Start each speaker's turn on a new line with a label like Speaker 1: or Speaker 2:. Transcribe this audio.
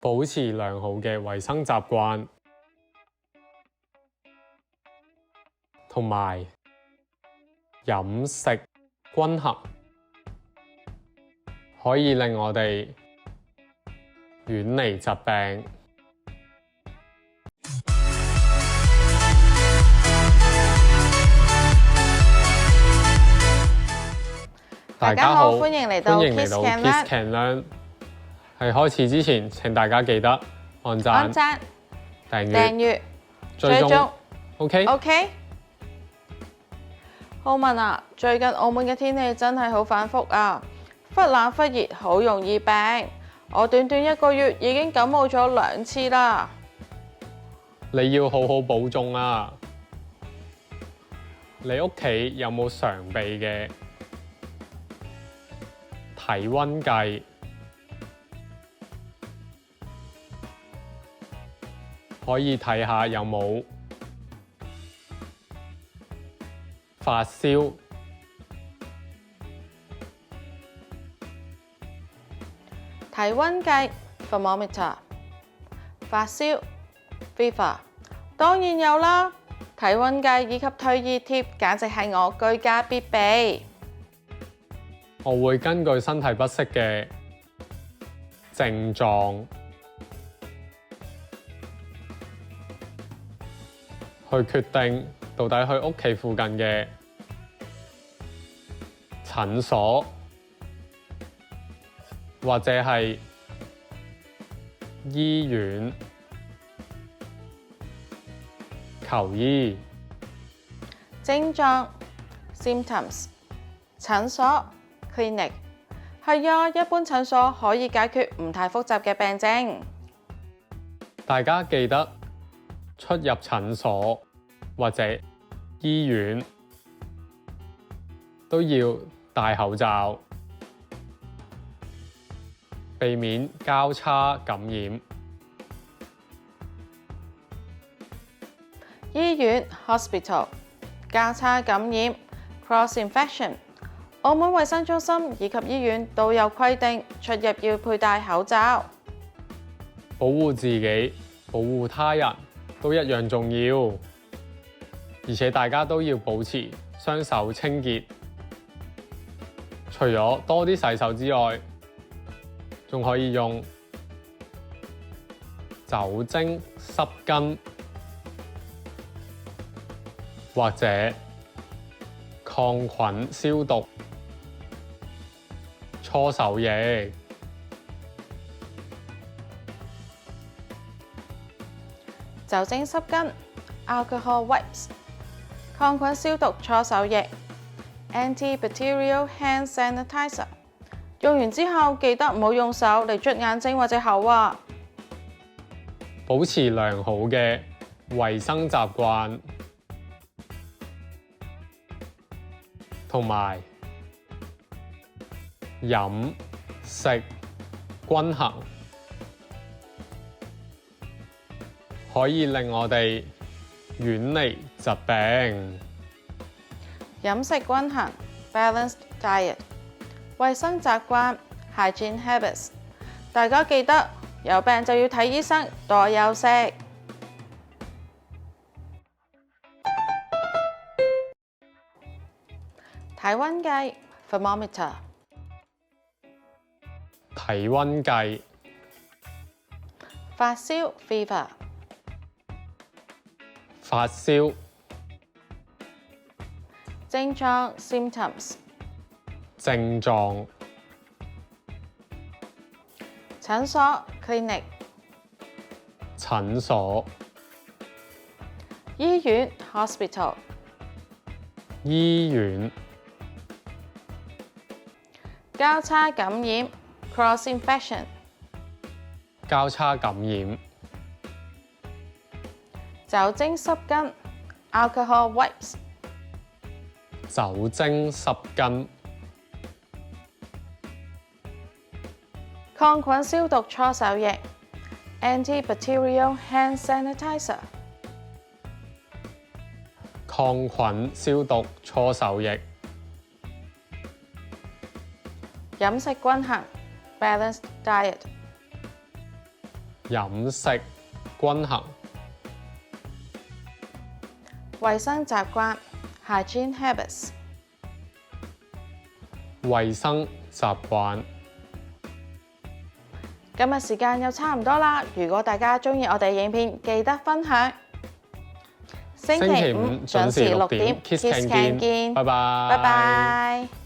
Speaker 1: 保持良好嘅衛生習慣，同埋飲食均衡，可以令我哋遠離疾病。
Speaker 2: 大家好，歡迎嚟到
Speaker 1: Kiss Can Learn。喺開始之前，請大家記得按讚、訂閱、追蹤。OK。
Speaker 2: 浩文啊，最近澳門嘅天氣真係好反覆啊，忽冷忽熱，好容易病。我短短1個月已經感冒咗2次啦。
Speaker 1: 你要好好保重啊！你屋企有冇常備嘅體溫計？可以睇下有冇發燒。
Speaker 2: 體溫計 thermometer。發燒 fever。當然有啦，體溫計以及退熱貼簡直係我居家必備。
Speaker 1: 我會根據身體不適嘅症狀去決定到底去屋企附近嘅診所或者係醫院求醫。
Speaker 2: 症狀 symptoms。診所 clinic。係啊，一般診所可以解決唔太複雜嘅病症。
Speaker 1: 大家記得出入診所或者醫院都要戴口罩，避免交叉感染。
Speaker 2: 醫院 hospital。交叉感染 cross infection。澳門衛生中心以及醫院都有規定，出入要佩戴口罩。
Speaker 1: 保護自己、保護他人都一樣重要，而且大家都要保持雙手清潔。除咗多啲洗手之外，仲可以用酒精濕巾或者抗菌消毒搓手液。
Speaker 2: 酒精濕巾 alcohol wipes。抗菌消毒搓手液 antibacterial hand sanitizer。用完之後記得唔好用手嚟捽眼睛或者口啊。
Speaker 1: 保持良好嘅衛生習慣，同埋飲食均衡，可以令我哋遠離疾病。
Speaker 2: 飲食均衡 balanced diet。衛生習慣 hygiene habits。大家記得有病就要睇醫生，多休息。體溫計 thermometer。
Speaker 1: 體溫計。
Speaker 2: 發燒 fever。
Speaker 1: 發燒。
Speaker 2: 症狀 symptoms。
Speaker 1: 症狀。
Speaker 2: 診所 clinic。
Speaker 1: 診所。
Speaker 2: 醫院 hospital。
Speaker 1: 醫院。
Speaker 2: 交叉感染 cross infection。
Speaker 1: 交叉感染。
Speaker 2: 酒精濕巾 alcohol wipes。
Speaker 1: 酒精濕巾。
Speaker 2: 抗菌消毒搓手液 antibacterial hand sanitizer。
Speaker 1: 抗菌消毒搓手液。
Speaker 2: 飲食均衡 balanced diet。
Speaker 1: 飲食均衡。
Speaker 2: 衛生習慣 hygiene habits。
Speaker 1: 衛生習慣。
Speaker 2: 今日時間又差唔多啦，如果大家鍾意我哋影片，記得分享。星期五準時6點 Kiss Can 見，
Speaker 1: 拜拜。
Speaker 2: 拜拜。